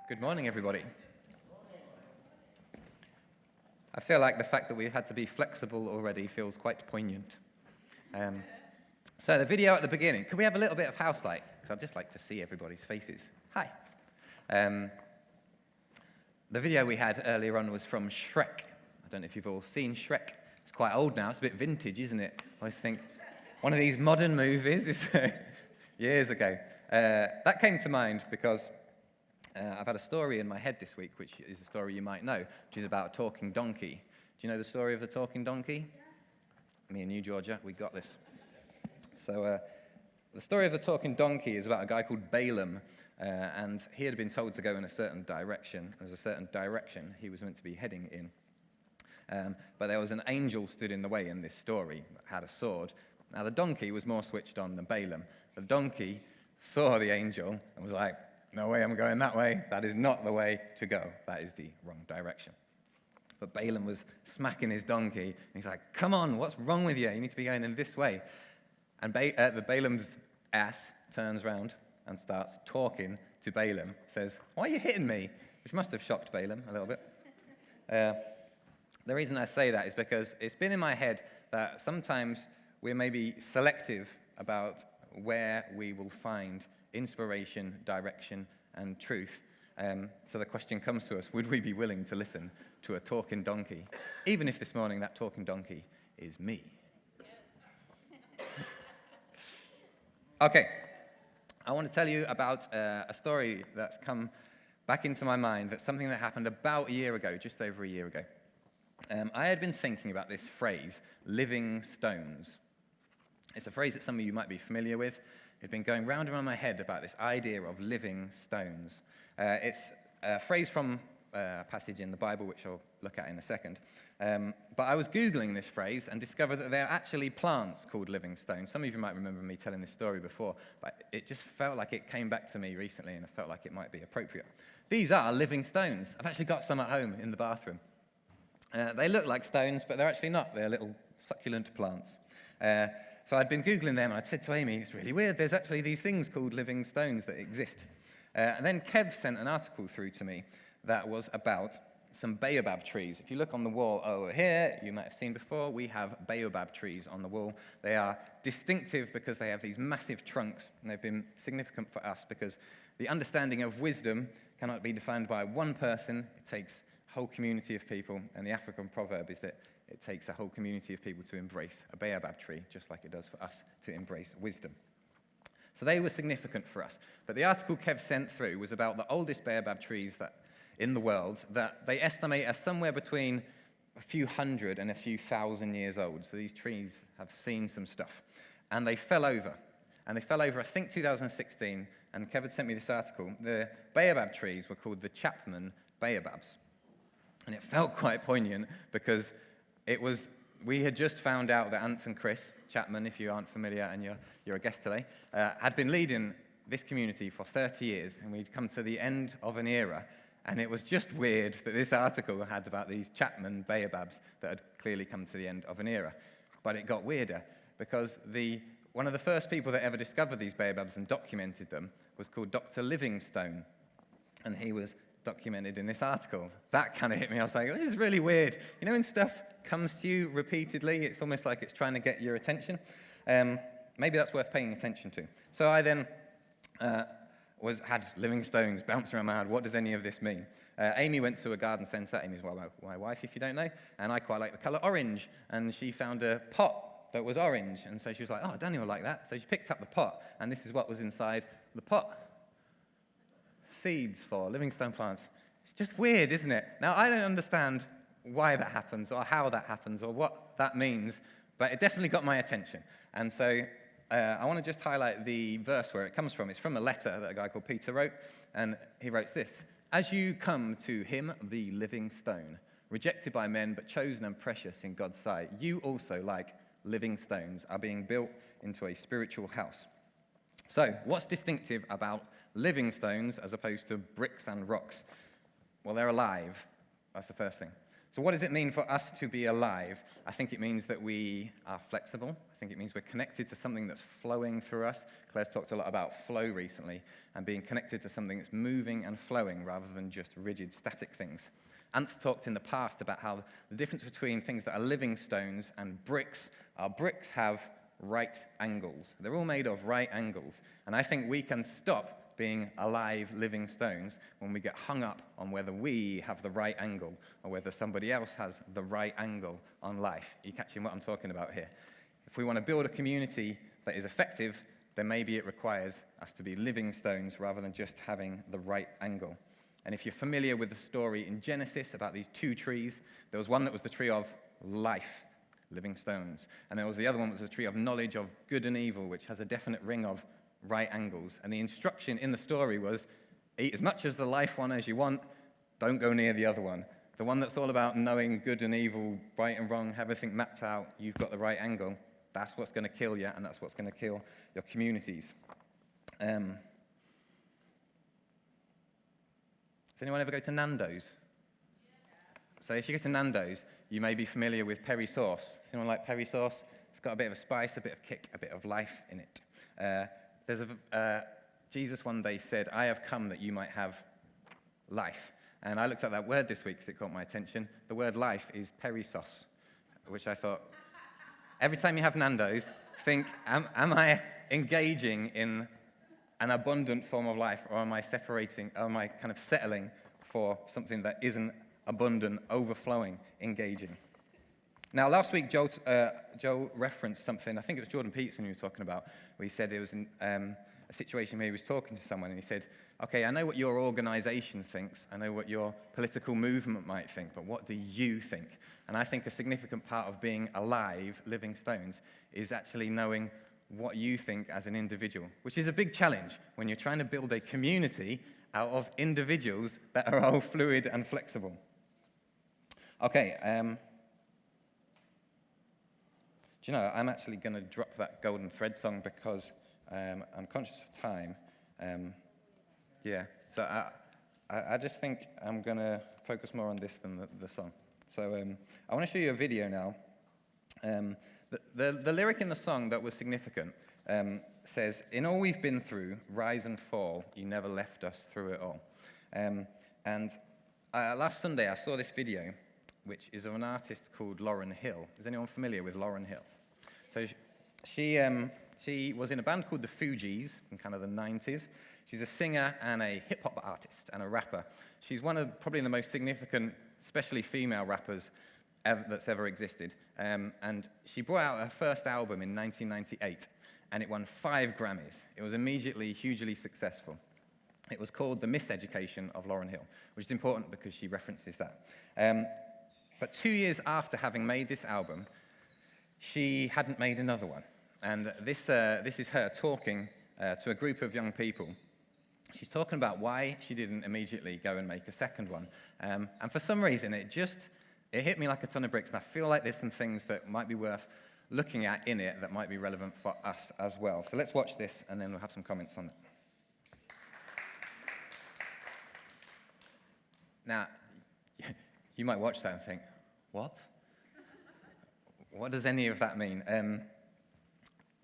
Good morning, everybody. I feel like the fact that we had to be flexible already feels quite poignant. So the video at the beginning, could we have a little bit of house light? Because I'd just like to see everybody's faces. Hi. The video we had earlier on was from Shrek. I don't know if you've all seen Shrek. It's quite old now. It's a bit vintage, isn't it? I always think one of these modern movies is years ago. That came to mind because I've had a story in my head this week, which is a story you might know, which is about a talking donkey. Do you know the story of the talking donkey? Me and you, Georgia, we got this. So the story of the talking donkey is about a guy called Balaam, and he had been told to go in a certain direction. There's a certain direction he was meant to be heading in. But there was an angel stood in the way in this story, had a sword. Now the donkey was more switched on than Balaam. The donkey saw the angel and was like, no way I'm going that way. That is not the way to go. That is the wrong direction. But Balaam was smacking his donkey, and he's like, come on, what's wrong with you? You need to be going in this way. And Balaam's ass turns around and starts talking to Balaam, says, why are you hitting me? Which must have shocked Balaam a little bit. The reason I say that is because it's been in my head that sometimes we're maybe selective about where we will find inspiration, direction, and truth. So the question comes to us, would we be willing to listen to a talking donkey, even if this morning that talking donkey is me? Okay, I want to tell you about a story that's come back into my mind. That's something that happened about a year ago, just over a year ago. I had been thinking about this phrase, living stones. It's a phrase that some of you might be familiar with. It's been going round and around my head about this idea of living stones. It's a phrase from a passage in the Bible, which I'll look at in a second. But I was Googling this phrase and discovered that there are actually plants called living stones. Some of you might remember me telling this story before, but it just felt like it came back to me recently, and I felt like it might be appropriate. These are living stones. I've actually got some at home in the bathroom. They look like stones, but they're actually not. They're little succulent plants. So I'd been Googling them, and I'd said to Amy, it's really weird, there's actually these things called living stones that exist. And then Kev sent an article through to me that was about some baobab trees. If you look on the wall over here, you might have seen before, we have baobab trees on the wall. They are distinctive because they have these massive trunks, and they've been significant for us because the understanding of wisdom cannot be defined by one person. It takes a whole community of people, and the African proverb is that it takes a whole community of people to embrace a baobab tree, just like it does for us to embrace wisdom. So they were significant for us. But the article Kev sent through was about the oldest baobab trees in the world that they estimate are somewhere between a few hundred and a few thousand years old. So these trees have seen some stuff. And they fell over. And they fell over, I think, 2016. And Kev had sent me this article. The baobab trees were called the Chapman baobabs. And it felt quite poignant because we had just found out that Anth and Chris Chapman, if you aren't familiar and you're a guest today, had been leading this community for 30 years, and we'd come to the end of an era, and it was just weird that this article had about these Chapman baobabs that had clearly come to the end of an era. But it got weirder, because one of the first people that ever discovered these baobabs and documented them was called Dr. Livingstone, and he was documented in this article. That kind of hit me. I was like, this is really weird. You know, when stuff comes to you repeatedly, it's almost like it's trying to get your attention. Maybe that's worth paying attention to. So I then had living stones bouncing around my head. What does any of this mean? Amy went to a garden centre. Amy's my wife, if you don't know, and I quite like the colour orange. And she found a pot that was orange, and so she was like, oh, Daniel will like that. So she picked up the pot, and this is what was inside the pot. Seeds for living stone plants. It's just weird, isn't it? Now, I don't understand why that happens or how that happens or what that means, but it definitely got my attention. And so I want to just highlight the verse where it comes from. It's from a letter that a guy called Peter wrote, and he writes this: as you come to him, the living stone, rejected by men but chosen and precious in God's sight, you also, like living stones, are being built into a spiritual house. So, what's distinctive about living stones as opposed to bricks and rocks? Well, they're alive. That's the first thing. So what does it mean for us to be alive? I think it means that we are flexible. I think it means we're connected to something that's flowing through us. Claire's talked a lot about flow recently, and being connected to something that's moving and flowing rather than just rigid, static things. Ant talked in the past about how the difference between things that are living stones and bricks are bricks have right angles. They're all made of right angles. And I think we can stop being alive, living stones when we get hung up on whether we have the right angle or whether somebody else has the right angle on life. Are you catching what I'm talking about here? If we want to build a community that is effective, then maybe it requires us to be living stones rather than just having the right angle. And if you're familiar with the story in Genesis about these two trees, there was one that was the tree of life, living stones. And there was the other one that was the tree of knowledge of good and evil, which has a definite ring of right angles. And the instruction in the story was, eat as much of the life one as you want, don't go near the other one. The one that's all about knowing good and evil, right and wrong, have everything mapped out, you've got the right angle. That's what's going to kill you, and that's what's going to kill your communities. Does anyone ever go to Nando's? So if you go to Nando's, you may be familiar with peri sauce. Does anyone like peri sauce? It's got a bit of a spice, a bit of kick, a bit of life in it. Jesus one day said, I have come that you might have life. And I looked at that word this week because it caught my attention. The word life is perissos, which I thought, every time you have Nando's, think, am I engaging in an abundant form of life, or am I kind of settling for something that isn't abundant, overflowing, engaging? Now, last week, Joel referenced something, I think it was Jordan Peterson he was talking about, where he said it was a situation where he was talking to someone, and he said, okay, I know what your organization thinks, I know what your political movement might think, but what do you think? And I think a significant part of being alive, living stones, is actually knowing what you think as an individual, which is a big challenge when you're trying to build a community out of individuals that are all fluid and flexible. Okay, do you know, I'm actually going to drop that Golden Thread song because I'm conscious of time. So I just think I'm going to focus more on this than the song. So I want to show you a video now. The lyric in the song that was significant says, in all we've been through, rise and fall, you never left us through it all. Last Sunday I saw this video, which is of an artist called Lauryn Hill. Is anyone familiar with Lauryn Hill? So she was in a band called the Fugees in kind of the 90s. She's a singer and a hip-hop artist and a rapper. She's one of probably the most significant, especially female rappers that's ever existed. And she brought out her first album in 1998, and it won 5 Grammys. It was immediately hugely successful. It was called The Miseducation of Lauryn Hill, which is important because she references that. But 2 years after having made this album, she hadn't made another one. And this is her talking to a group of young people. She's talking about why she didn't immediately go and make a second one. And for some reason, it hit me like a ton of bricks, and I feel like there's some things that might be worth looking at in it that might be relevant for us as well. So let's watch this, and then we'll have some comments on it. Now, you might watch that and think, what? What does any of that mean?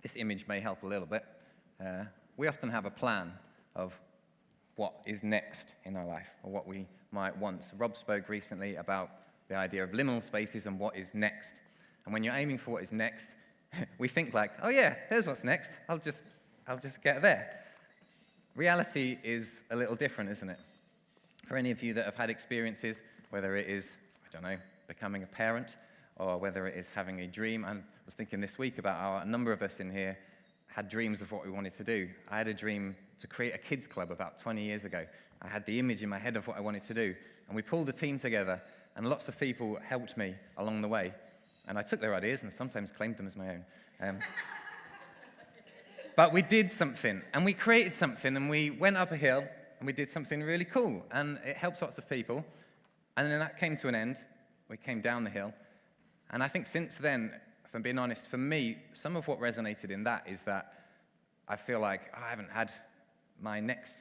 This image may help a little bit. We often have a plan of what is next in our life, or what we might want. Rob spoke recently about the idea of liminal spaces and what is next. And when you're aiming for what is next, we think like, oh yeah, there's what's next. I'll just get there. Reality is a little different, isn't it? For any of you that have had experiences, whether it is, becoming a parent, or whether it is having a dream. I was thinking this week about how a number of us in here had dreams of what we wanted to do. I had a dream to create a kids club about 20 years ago. I had the image in my head of what I wanted to do. And we pulled a team together, and lots of people helped me along the way. And I took their ideas and sometimes claimed them as my own. But we did something, and we created something, and we went up a hill, and we did something really cool. And it helped lots of people. And then that came to an end. We came down the hill. And I think since then, if I'm being honest, for me, some of what resonated in that is that I feel like I haven't had my next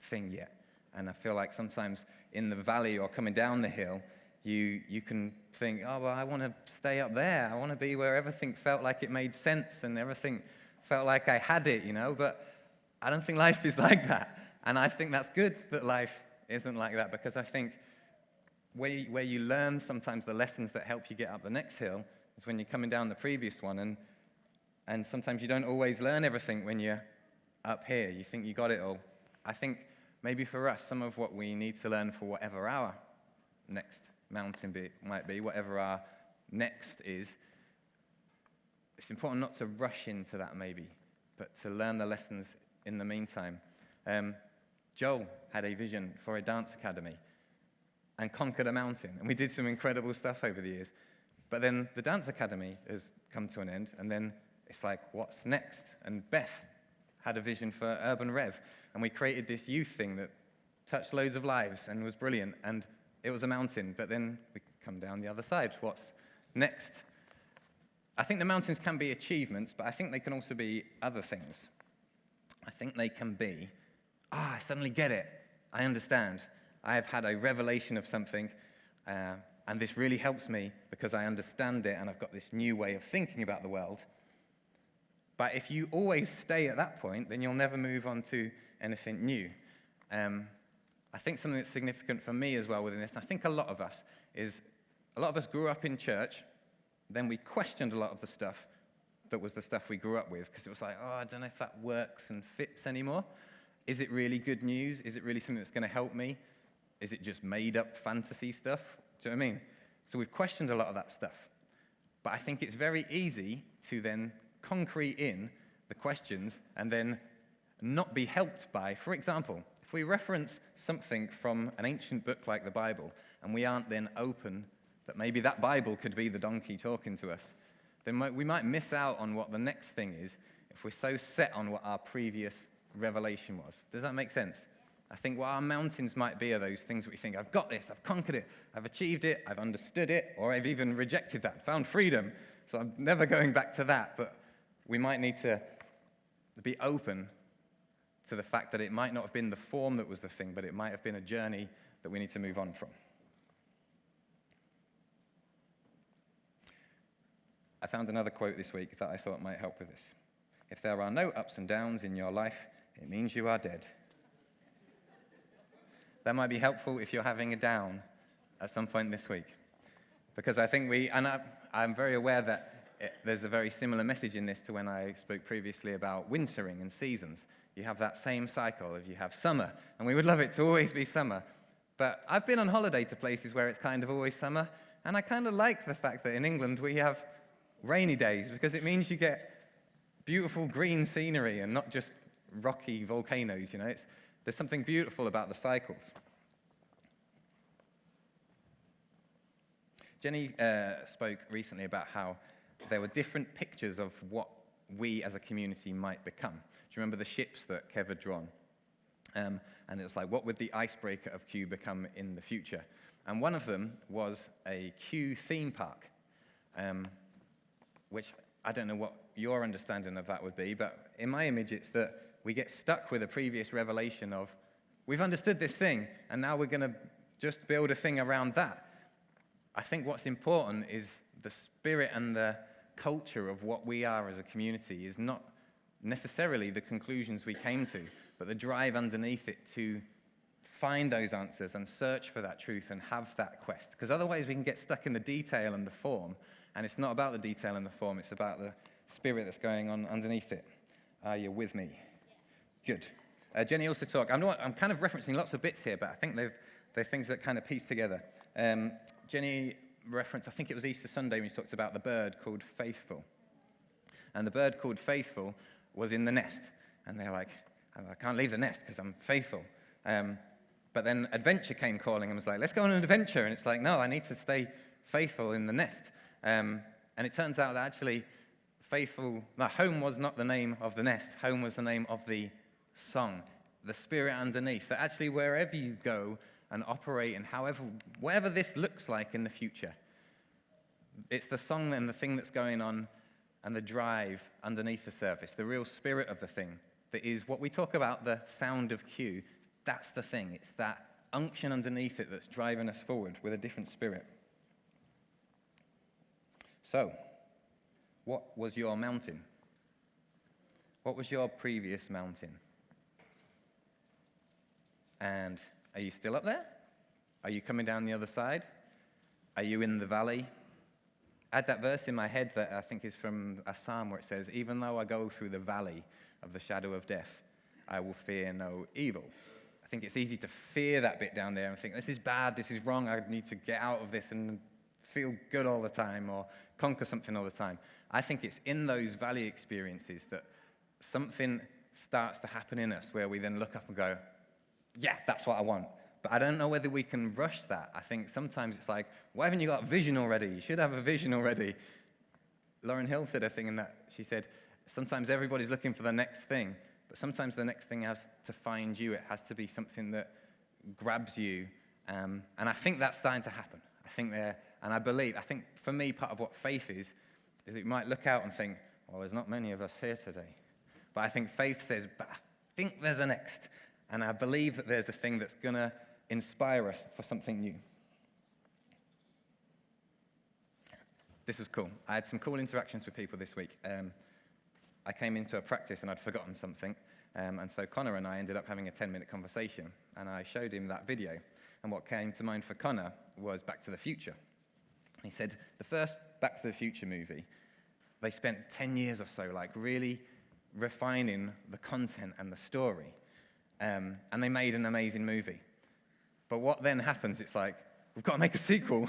thing yet. And I feel like sometimes in the valley or coming down the hill, You can think, oh, well, I want to stay up there. I want to be where everything felt like it made sense and everything felt like I had it, But I don't think life is like that. And I think that's good that life isn't like that, because I think where you learn sometimes the lessons that help you get up the next hill is when you're coming down the previous one. And sometimes you don't always learn everything when you're up here. You think you got it all. I think maybe for us, some of what we need to learn for whatever our next mountain might be, whatever our next is, it's important not to rush into that maybe, but to learn the lessons in the meantime. Joel had a vision for a dance academy and conquered a mountain, and we did some incredible stuff over the years. But then the dance academy has come to an end, and then it's like, what's next? And Beth had a vision for Urban Rev, and we created this youth thing that touched loads of lives and was brilliant, and it was a mountain, but then we come down the other side. What's next? I think the mountains can be achievements, but I think they can also be other things. I think they can be, I suddenly get it. I understand. I have had a revelation of something, and this really helps me because I understand it, and I've got this new way of thinking about the world. But if you always stay at that point, then you'll never move on to anything new. I think something that's significant for me as well within this, and I think a lot of us grew up in church, then we questioned a lot of the stuff that was the stuff we grew up with, because it was like, I don't know if that works and fits anymore. Is it really good news? Is it really something that's going to help me? Is it just made-up fantasy stuff? Do you know what I mean? So we've questioned a lot of that stuff. But I think it's very easy to then concrete in the questions and then not be helped by, for example, if we reference something from an ancient book like the Bible, and we aren't then open that maybe that Bible could be the donkey talking to us, then we might miss out on what the next thing is if we're so set on what our previous revelation was. Does that make sense? I think what our mountains might be are those things that we think, I've got this, I've conquered it, I've achieved it, I've understood it, or I've even rejected that, found freedom, so I'm never going back to that. But we might need to be open to the fact that it might not have been the form that was the thing, but it might have been a journey that we need to move on from. I found another quote this week that I thought might help with this. If there are no ups and downs in your life, it means you are dead. That might be helpful if you're having a down at some point this week. Because I think I'm very aware that there's a very similar message in this to when I spoke previously about wintering and seasons. You have that same cycle of you have summer, and we would love it to always be summer. But I've been on holiday to places where it's kind of always summer, and I kind of like the fact that in England we have rainy days, because it means you get beautiful green scenery and not just rocky volcanoes, There's something beautiful about the cycles. Jenny spoke recently about how there were different pictures of what we as a community might become. Do you remember the ships that Kev had drawn? And it was like, what would the icebreaker of Q become in the future? And one of them was a Q theme park, which I don't know what your understanding of that would be, but in my image it's that we get stuck with a previous revelation of, we've understood this thing, and now we're going to just build a thing around that. I think what's important is the spirit and the culture of what we are as a community is not necessarily the conclusions we came to, but the drive underneath it to find those answers and search for that truth and have that quest. Because otherwise we can get stuck in the detail and the form, and it's not about the detail and the form, it's about the spirit that's going on underneath it. Are you with me? Good. Jenny also talked, I'm kind of referencing lots of bits here, but I think they're things that kind of piece together. Jenny referenced, I think it was Easter Sunday when she talked about the bird called Faithful. And the bird called Faithful was in the nest. And they're like, I can't leave the nest because I'm faithful. But then adventure came calling and was like, let's go on an adventure. And it's like, no, I need to stay faithful in the nest. And it turns out that actually home was not the name of the nest. Home was the name of the song, the spirit underneath. That actually wherever you go and operate and whatever this looks like in the future, it's the song and the thing that's going on and the drive underneath the surface, the real spirit of the thing that is what we talk about, the sound of Q. That's the thing. It's that unction underneath it that's driving us forward with a different spirit. So, what was your mountain? What was your previous mountain? And are you still up there? Are you coming down the other side? Are you in the valley? I had that verse in my head that I think is from a psalm where it says, even though I go through the valley of the shadow of death, I will fear no evil. I think it's easy to fear that bit down there and think, this is bad, this is wrong, I need to get out of this and feel good all the time or conquer something all the time. I think it's in those valley experiences that something starts to happen in us where we then look up and go, yeah, that's what I want. But I don't know whether we can rush that. I think sometimes it's like, why haven't you got a vision already? You should have a vision already. Lauryn Hill said a thing in that. She said, sometimes everybody's looking for the next thing, but sometimes the next thing has to find you. It has to be something that grabs you. And I think that's starting to happen. I think for me, part of what faith is that you might look out and think, well, there's not many of us here today. But I think faith says, but I think there's a next. And I believe that there's a thing that's going to inspire us for something new. This was cool. I had some cool interactions with people this week. I came into a practice and I'd forgotten something. And so Connor and I ended up having a 10-minute conversation. And I showed him that video. And what came to mind for Connor was Back to the Future. He said the first Back to the Future movie, they spent 10 years or so like really refining the content and the story. And they made an amazing movie. But what then happens, it's like, we've got to make a sequel.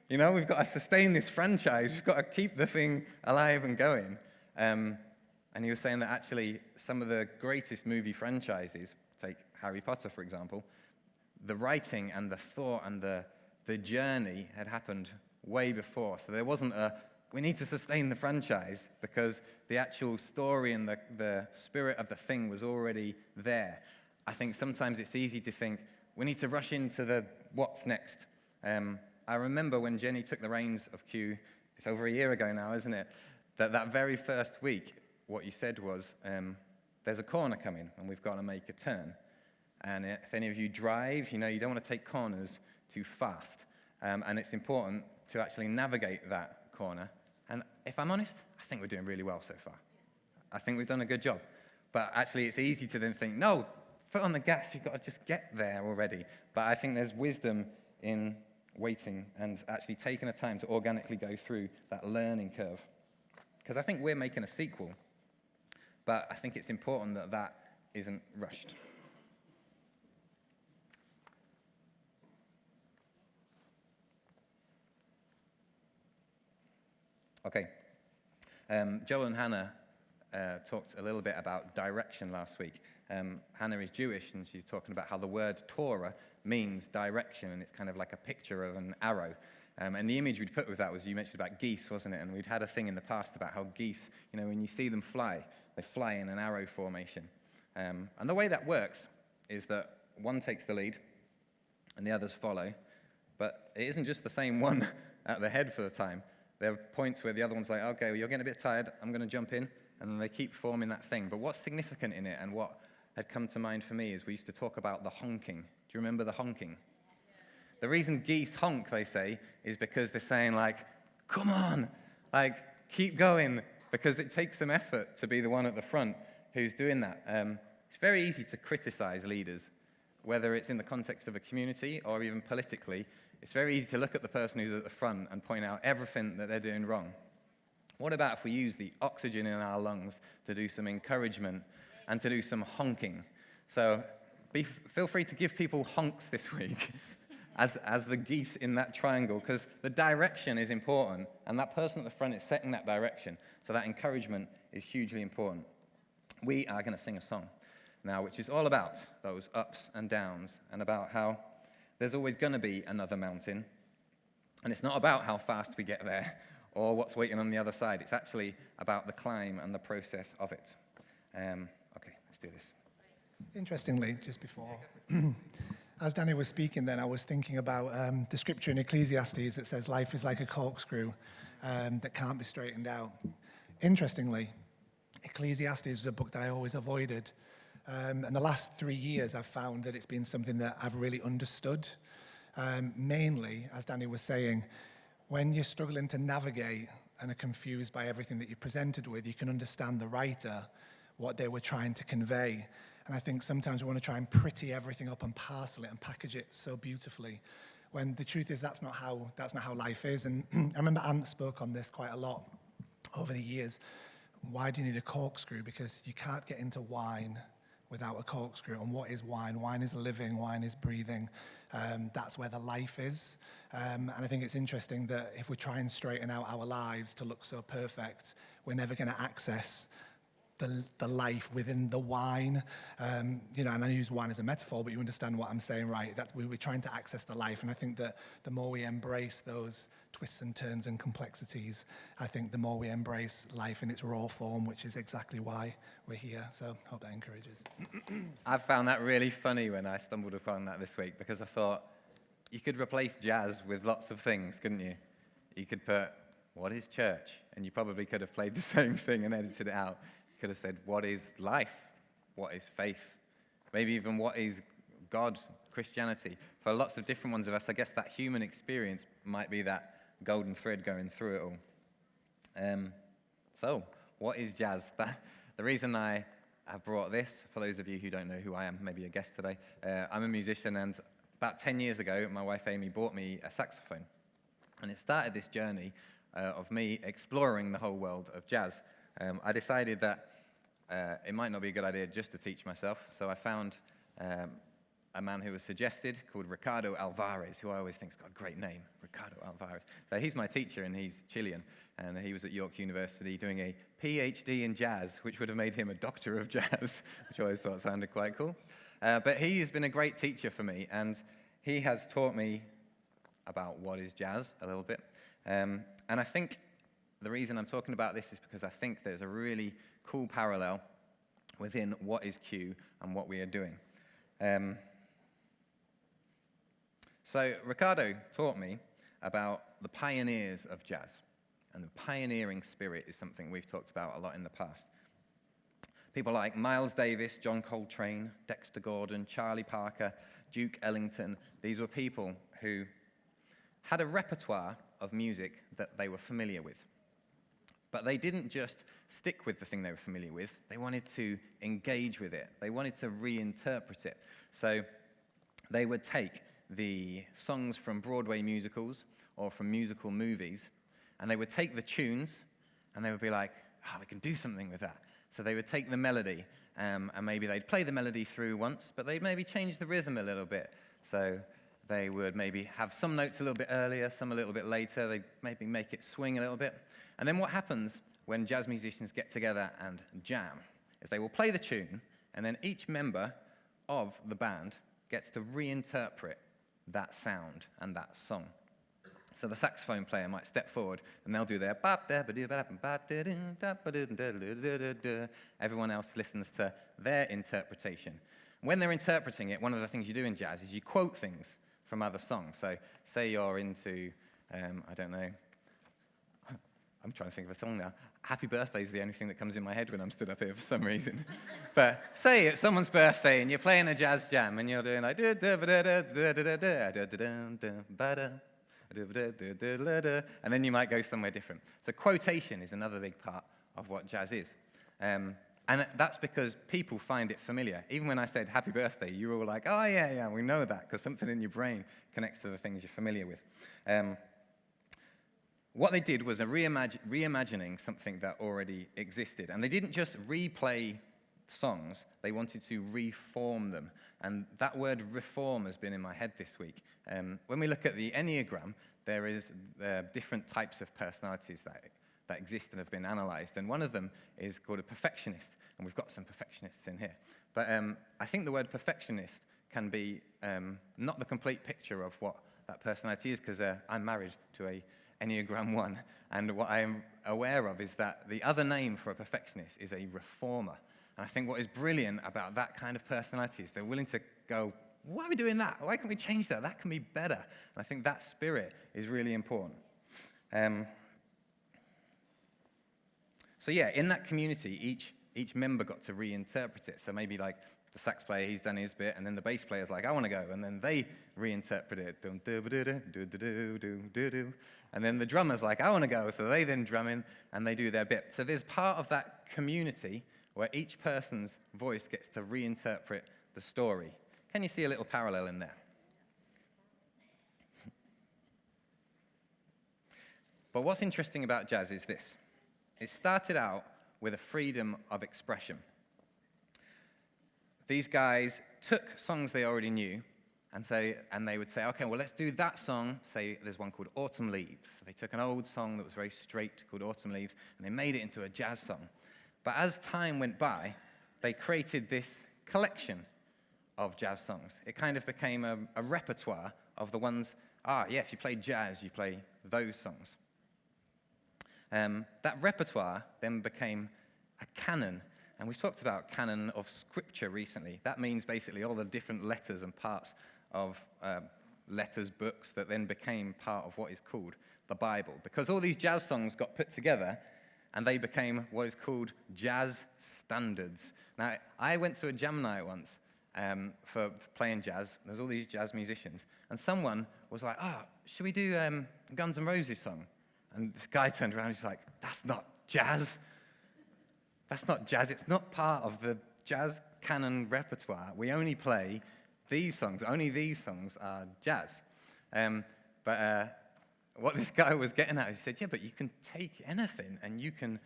You know, we've got to sustain this franchise. We've got to keep the thing alive and going. And he was saying that actually some of the greatest movie franchises, take Harry Potter, for example, the writing and the thought and the journey had happened way before. So there wasn't we need to sustain the franchise, because the actual story and the spirit of the thing was already there. I think sometimes it's easy to think, we need to rush into the what's next. I remember when Jenny took the reins of Q, it's over a year ago now, isn't it? That very first week, what you said was, there's a corner coming, and we've got to make a turn. And if any of you drive, you know you don't want to take corners too fast. And it's important to actually navigate that corner. And if I'm honest, I think we're doing really well so far. I think we've done a good job. But actually, it's easy to then think, no, foot on the gas, you've got to just get there already. But I think there's wisdom in waiting and actually taking the time to organically go through that learning curve. Because I think we're making a sequel, but I think it's important that that isn't rushed. Okay. Joel and Hannah talked a little bit about direction last week. Hannah is Jewish, and she's talking about how the word Torah means direction, and it's kind of like a picture of an arrow. And the image we'd put with that was, you mentioned about geese, wasn't it? And we'd had a thing in the past about how geese, you know, when you see them fly, they fly in an arrow formation. And the way that works is that one takes the lead, and the others follow. But it isn't just the same one at the head for the time. There are points where the other one's like, okay, well, you're getting a bit tired, I'm going to jump in, and then they keep forming that thing. But what's significant in it, and what had come to mind for me, is we used to talk about the honking. Do you remember the honking? The reason geese honk, they say, is because they're saying, like, come on, like, keep going, because it takes some effort to be the one at the front who's doing that. It's very easy to criticize leaders, whether it's in the context of a community or even politically. It's very easy to look at the person who's at the front and point out everything that they're doing wrong. What about if we use the oxygen in our lungs to do some encouragement and to do some honking? So feel free to give people honks this week as the geese in that triangle, because the direction is important, and that person at the front is setting that direction. So that encouragement is hugely important. We are going to sing a song now, which is all about those ups and downs, and about how there's always going to be another mountain. And it's not about how fast we get there or what's waiting on the other side. It's actually about the climb and the process of it. Okay, let's do this. Interestingly, just before, as Danny was speaking then, I was thinking about the scripture in Ecclesiastes that says life is like a corkscrew that can't be straightened out. Interestingly, Ecclesiastes is a book that I always avoided And the last 3 years, I've found that it's been something that I've really understood. Mainly, as Danny was saying, when you're struggling to navigate and are confused by everything that you're presented with, you can understand the writer, what they were trying to convey. And I think sometimes we want to try and pretty everything up and parcel it and package it so beautifully, when the truth is that's not how life is. And I remember Ant spoke on this quite a lot over the years. Why do you need a corkscrew? Because you can't get into wine without a corkscrew. And what is wine? Wine is living, wine is breathing. That's where the life is. And I think it's interesting that if we try and straighten out our lives to look so perfect, we're never going to access the life within the wine. And I use wine as a metaphor, but you understand what I'm saying, right? That we're trying to access the life. And I think that the more we embrace those twists and turns and complexities, I think the more we embrace life in its raw form, which is exactly why we're here. So I hope that encourages. I found that really funny when I stumbled upon that this week, because I thought you could replace jazz with lots of things, couldn't you? You could put, what is church? And you probably could have played the same thing and edited it out. You could have said, what is life? What is faith? Maybe even what is God, Christianity? For lots of different ones of us, I guess that human experience might be that golden thread going through it all. So, what is jazz? The reason I have brought this, for those of you who don't know who I am, maybe a guest today, I'm a musician, and about 10 years ago, my wife Amy bought me a saxophone. And it started this journey of me exploring the whole world of jazz. I decided that it might not be a good idea just to teach myself, so I found a man who was suggested called Ricardo Alvarez, who I always think's got a great name, Ricardo Alvarez. So he's my teacher, and he's Chilean, and he was at York University doing a PhD in jazz, which would have made him a doctor of jazz, which I always thought sounded quite cool. But he has been a great teacher for me, and he has taught me about what is jazz a little bit. And I think the reason I'm talking about this is because I think there's a really cool parallel within what is Q and what we are doing. So Ricardo taught me about the pioneers of jazz, and the pioneering spirit is something we've talked about a lot in the past. People like Miles Davis, John Coltrane, Dexter Gordon, Charlie Parker, Duke Ellington. These were people who had a repertoire of music that they were familiar with. But they didn't just stick with the thing they were familiar with. They wanted to engage with it. They wanted to reinterpret it. So they would take the songs from Broadway musicals or from musical movies, and they would take the tunes, and they would be like, we can do something with that. So they would take the melody, and maybe they'd play the melody through once, but they'd maybe change the rhythm a little bit. So they would maybe have some notes a little bit earlier, some a little bit later. They'd maybe make it swing a little bit. And then what happens when jazz musicians get together and jam is they will play the tune, and then each member of the band gets to reinterpret that sound and that song. So the saxophone player might step forward, and they'll do their everyone else listens to their interpretation. When they're interpreting it, one of the things you do in jazz is you quote things from other songs. So say you're into, I don't know, I'm trying to think of a song now. Happy Birthday is the only thing that comes in my head when I'm stood up here for some reason. But say it's someone's birthday and you're playing a jazz jam and you're doing like and then you might go somewhere different. So quotation is another big part of what jazz is. And that's because people find it familiar. Even when I said happy birthday, you were all like, oh, yeah, we know that, because something in your brain connects to the things you're familiar with. What they did was a reimagining something that already existed. And they didn't just replay songs, they wanted to reform them. And that word reform has been in my head this week. When we look at the Enneagram, there is different types of personalities that exist and have been analyzed. And one of them is called a perfectionist. And we've got some perfectionists in here. But I think the word perfectionist can be not the complete picture of what that personality is, because I'm married to a Enneagram 1, and what I am aware of is that the other name for a perfectionist is a reformer. And I think what is brilliant about that kind of personality is they're willing to go, why are we doing that? Why can't we change that? That can be better. And I think that spirit is really important. So yeah, in that community, each member got to reinterpret it. So maybe like the sax player, he's done his bit, and then the bass player's like, I want to go, and then they reinterpret it, dum-doo-ba-doo-doo, and then the drummer's like, I want to go, so they then drum in, and they do their bit. So there's part of that community where each person's voice gets to reinterpret the story. Can you see a little parallel in there? But what's interesting about jazz is this. It started out with a freedom of expression. These guys took songs they already knew and they would say, okay, well, let's do that song. Say there's one called Autumn Leaves. They took an old song that was very straight called Autumn Leaves, and they made it into a jazz song. But as time went by, they created this collection of jazz songs. It kind of became a repertoire of the ones, if you play jazz, you play those songs. That repertoire then became a canon. And we've talked about canon of scripture recently. That means basically all the different letters and parts of letters, books, that then became part of what is called the Bible. Because all these jazz songs got put together, and they became what is called jazz standards. Now, I went to a jam night once for playing jazz. There was all these jazz musicians. And someone was like, should we do Guns N' Roses song? And this guy turned around and he's like, that's not jazz. That's not jazz. It's not part of the jazz canon repertoire. We only play these songs. Only these songs are jazz. But what this guy was getting at, he said, yeah, but you can take anything and you can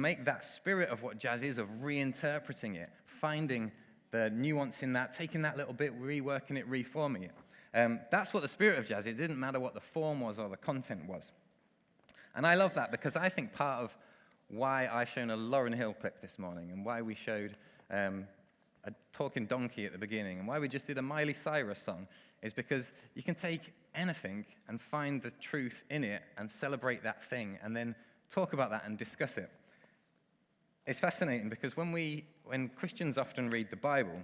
make that spirit of what jazz is, of reinterpreting it, finding the nuance in that, taking that little bit, reworking it, reforming it. That's what the spirit of jazz is. It didn't matter what the form was or the content was. And I love that because I think part of why I've shown a Lauryn Hill clip this morning and why we showed a talking donkey at the beginning and why we just did a Miley Cyrus song is because you can take anything and find the truth in it and celebrate that thing and then talk about that and discuss it. It's fascinating because when Christians often read the Bible,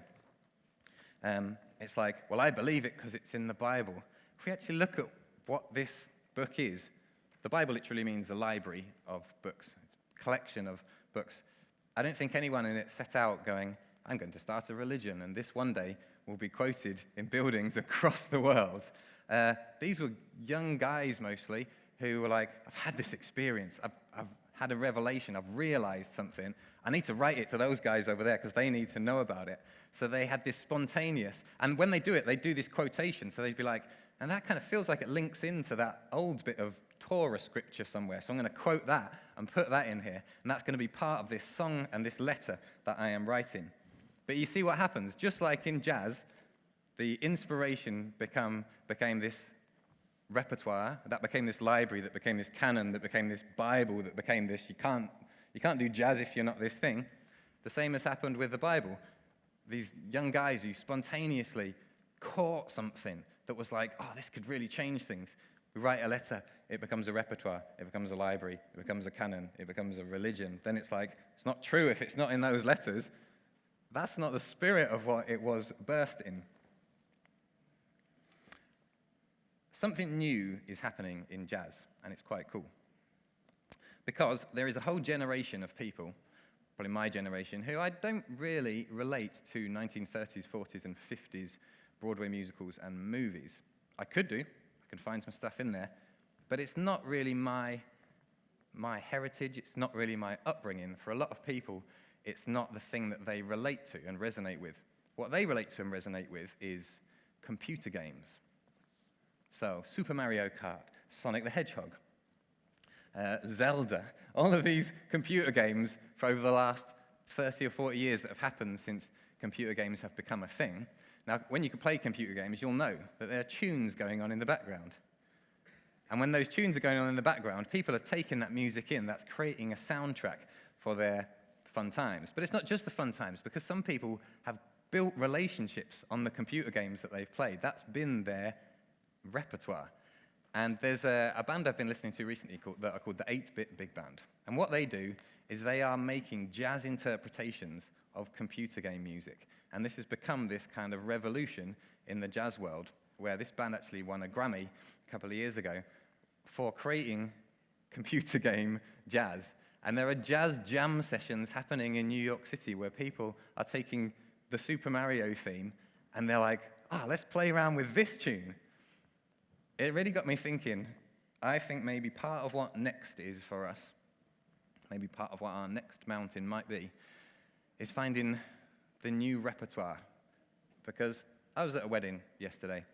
it's like, well, I believe it because it's in the Bible. If we actually look at what this book is, the Bible literally means a library of books. It's a collection of books. I don't think anyone in it set out going, I'm going to start a religion, and this one day will be quoted in buildings across the world. These were young guys mostly who were like, I've had this experience. I've had a revelation. I've realized something. I need to write it to those guys over there because they need to know about it. So they had this spontaneous, and when they do it, they do this quotation. So they'd be like, and that kind of feels like it links into that old bit of Torah scripture somewhere. So I'm going to quote that and put that in here. And that's going to be part of this song and this letter that I am writing. But you see what happens. Just like in jazz, the inspiration became this repertoire, that became this library, that became this canon, that became this Bible, that became this, you can't do jazz if you're not this thing. The same has happened with the Bible. These young guys who spontaneously caught something that was like, this could really change things. We write a letter, it becomes a repertoire, it becomes a library, it becomes a canon, it becomes a religion. Then it's like, it's not true if it's not in those letters. That's not the spirit of what it was birthed in. Something new is happening in jazz, and it's quite cool. Because there is a whole generation of people, probably my generation, who I don't really relate to 1930s, 40s, and 50s Broadway musicals and movies. I could do. I can find some stuff in there. But it's not really my heritage. It's not really my upbringing. For a lot of people, it's not the thing that they relate to and resonate with. What they relate to and resonate with is computer games. So Super Mario Kart, Sonic the Hedgehog, Zelda, all of these computer games for over the last 30 or 40 years that have happened since computer games have become a thing. Now, when you can play computer games, you'll know that there are tunes going on in the background. And when those tunes are going on in the background, people are taking that music in. That's creating a soundtrack for their fun times. But it's not just the fun times, because some people have built relationships on the computer games that they've played. That's been their repertoire. And there's a band I've been listening to recently that are called the 8-Bit Big Band. And what they do is they are making jazz interpretations of computer game music. And this has become this kind of revolution in the jazz world, where this band actually won a Grammy a couple of years ago for creating computer game jazz. And there are jazz jam sessions happening in New York City where people are taking the Super Mario theme, and they're like, let's play around with this tune. It really got me thinking. I think maybe part of what next is for us, maybe part of what our next mountain might be, is finding the new repertoire. Because I was at a wedding yesterday.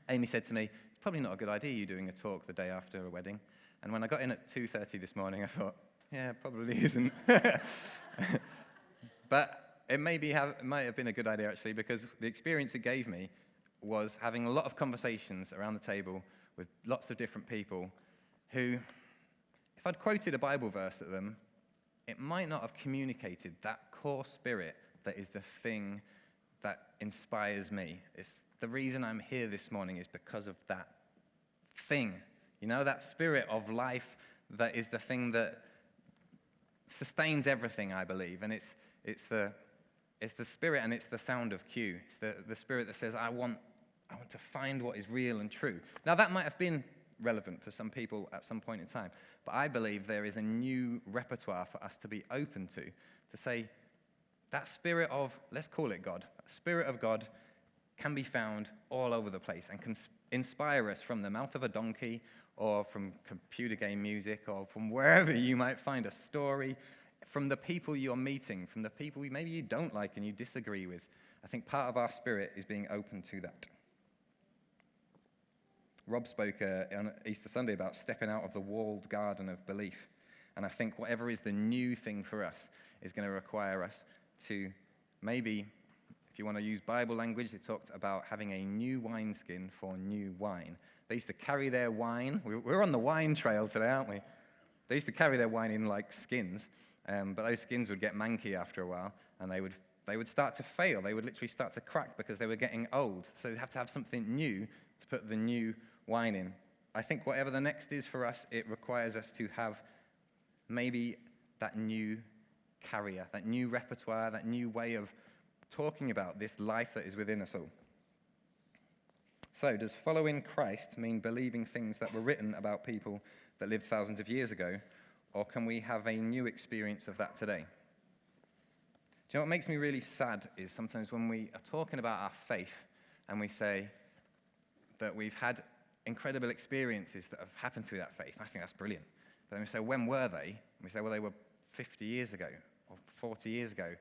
Amy said to me, it's probably not a good idea you doing a talk the day after a wedding. And when I got in at 2:30 this morning, I thought, yeah, probably isn't. But it might have been a good idea, actually, because the experience it gave me was having a lot of conversations around the table with lots of different people who, if I'd quoted a Bible verse at them, it might not have communicated that core spirit that is the thing that inspires me. It's the reason I'm here this morning is because of that thing. You know, that spirit of life that is the thing that sustains everything, I believe. And it's the spirit and it's the sound of Q. It's the spirit that says, I want to find what is real and true. Now, that might have been relevant for some people at some point in time, but I believe there is a new repertoire for us to be open to say, that spirit of, let's call it God, that spirit of God can be found all over the place and can inspire us from the mouth of a donkey or from computer game music or from wherever you might find a story, from the people you're meeting, from the people maybe you don't like and you disagree with. I think part of our spirit is being open to that. Rob spoke on Easter Sunday about stepping out of the walled garden of belief. And I think whatever is the new thing for us is going to require us to maybe, if you want to use Bible language, they talked about having a new wineskin for new wine. They used to carry their wine. We're on the wine trail today, aren't we? They used to carry their wine in like skins, but those skins would get manky after a while, and they would start to fail. They would literally start to crack because they were getting old. So they'd have to have something new to put the new wine in. I think whatever the next is for us, it requires us to have maybe that new carrier, that new repertoire, that new way of talking about this life that is within us all. So, does following Christ mean believing things that were written about people that lived thousands of years ago, or can we have a new experience of that today? Do you know what makes me really sad is sometimes when we are talking about our faith and we say that we've had incredible experiences that have happened through that faith. I think that's brilliant. But then we say, when were they? And we say, well, they were 50 years ago or 40 years ago.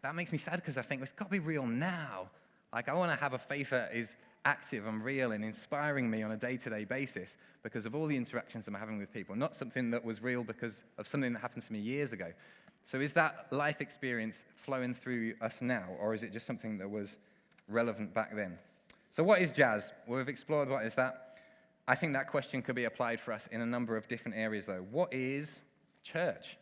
That makes me sad because I think it's got to be real now. Like, I want to have a faith that is active and real and inspiring me on a day-to-day basis because of all the interactions I'm having with people, not something that was real because of something that happened to me years ago. So is that life experience flowing through us now, or is it just something that was relevant back then? So what is jazz? Well, we've explored what is that. I think that question could be applied for us in a number of different areas, though. What is church?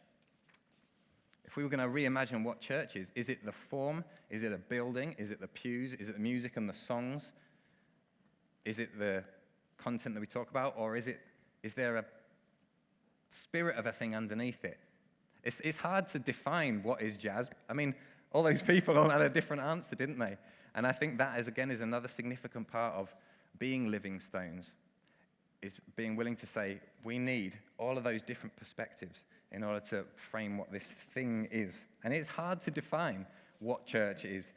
If we were going to reimagine what church is it the form? Is it a building? Is it the pews? Is it the music and the songs? Is it the content that we talk about? Or is there a spirit of a thing underneath it? It's hard to define what is jazz. I mean, all those people all had a different answer, didn't they? And I think that, is another significant part of being living stones, is being willing to say, we need all of those different perspectives in order to frame what this thing is. And it's hard to define what church is.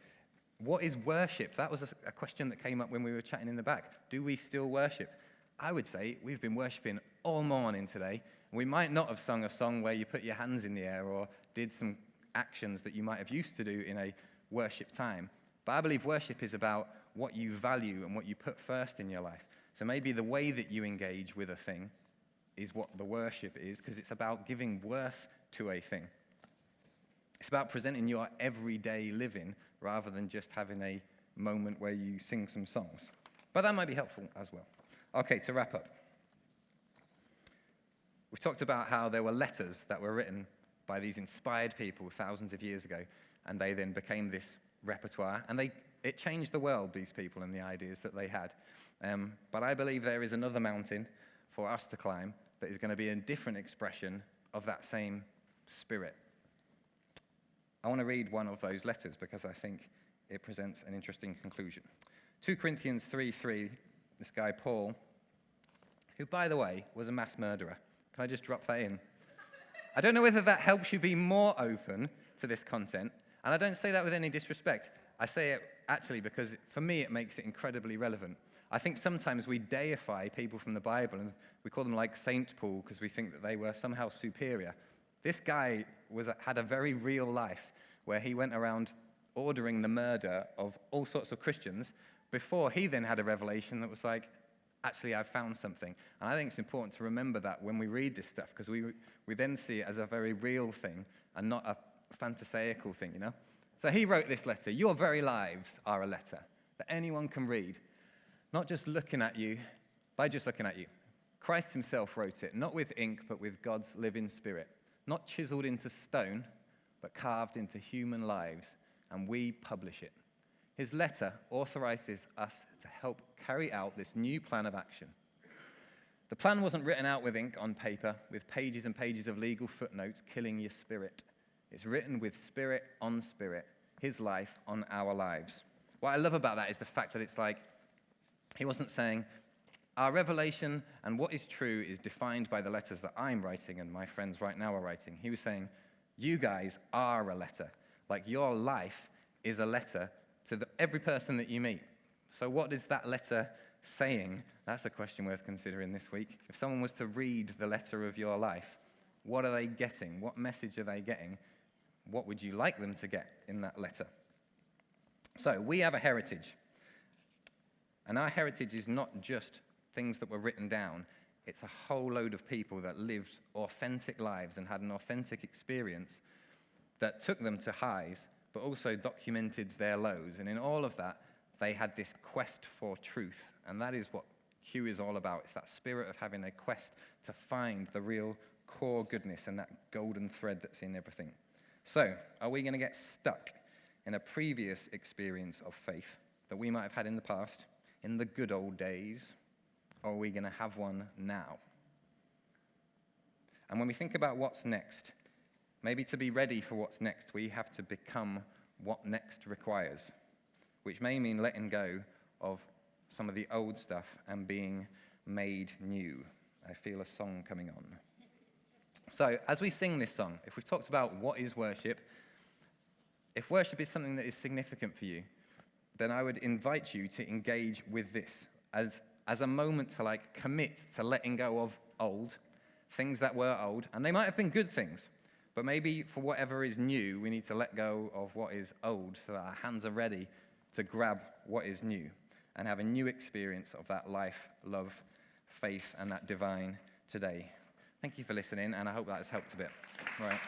What is worship? That was a question that came up when we were chatting in the back. Do we still worship? I would say we've been worshiping all morning today. We might not have sung a song where you put your hands in the air or did some actions that you might have used to do in a worship time. But I believe worship is about what you value and what you put first in your life. So maybe the way that you engage with a thing is what the worship is, because it's about giving worth to a thing. It's about presenting your everyday living rather than just having a moment where you sing some songs. But that might be helpful as well. Okay, to wrap up. We've talked about how there were letters that were written by these inspired people thousands of years ago, and they then became this repertoire, and it changed the world, these people and the ideas that they had. But I believe there is another mountain for us to climb that is going to be a different expression of that same spirit. I want to read one of those letters because I think it presents an interesting conclusion. 2 Corinthians 3:3, this guy Paul, who, by the way, was a mass murderer. Can I just drop that in? I don't know whether that helps you be more open to this content. And I don't say that with any disrespect. I say it actually because, for me, it makes it incredibly relevant. I think sometimes we deify people from the Bible, and we call them like Saint Paul because we think that they were somehow superior. This guy had a very real life where he went around ordering the murder of all sorts of Christians before he then had a revelation that was like, actually, I've found something. And I think it's important to remember that when we read this stuff, because we then see it as a very real thing and not a phantasaical thing, you know? So he wrote this letter. Your very lives are a letter that anyone can read, not just looking at you, by just looking at you. Christ himself wrote it, not with ink, but with God's living spirit, not chiseled into stone, but carved into human lives, and we publish it. His letter authorizes us to help carry out this new plan of action. The plan wasn't written out with ink on paper, with pages and pages of legal footnotes killing your spirit. It's written with spirit on spirit, his life on our lives. What I love about that is the fact that it's like, he wasn't saying, our revelation and what is true is defined by the letters that I'm writing and my friends right now are writing. He was saying, you guys are a letter. Like, your life is a letter to every person that you meet. So what is that letter saying? That's a question worth considering this week. If someone was to read the letter of your life, what are they getting? What message are they getting? What would you like them to get in that letter? So we have a heritage. And our heritage is not just things that were written down. It's a whole load of people that lived authentic lives and had an authentic experience that took them to highs, but also documented their lows. And in all of that, they had this quest for truth. And that is what Q is all about. It's that spirit of having a quest to find the real core goodness and that golden thread that's in everything. So, are we going to get stuck in a previous experience of faith that we might have had in the past, in the good old days, or are we going to have one now? And when we think about what's next, maybe to be ready for what's next, we have to become what next requires, which may mean letting go of some of the old stuff and being made new. I feel a song coming on. So, as we sing this song, if we've talked about what is worship, if worship is something that is significant for you, then I would invite you to engage with this as a moment to like commit to letting go of old, things that were old, and they might have been good things, but maybe for whatever is new, we need to let go of what is old so that our hands are ready to grab what is new and have a new experience of that life, love, faith, and that divine today. Thank you for listening, and I hope that has helped a bit. All right.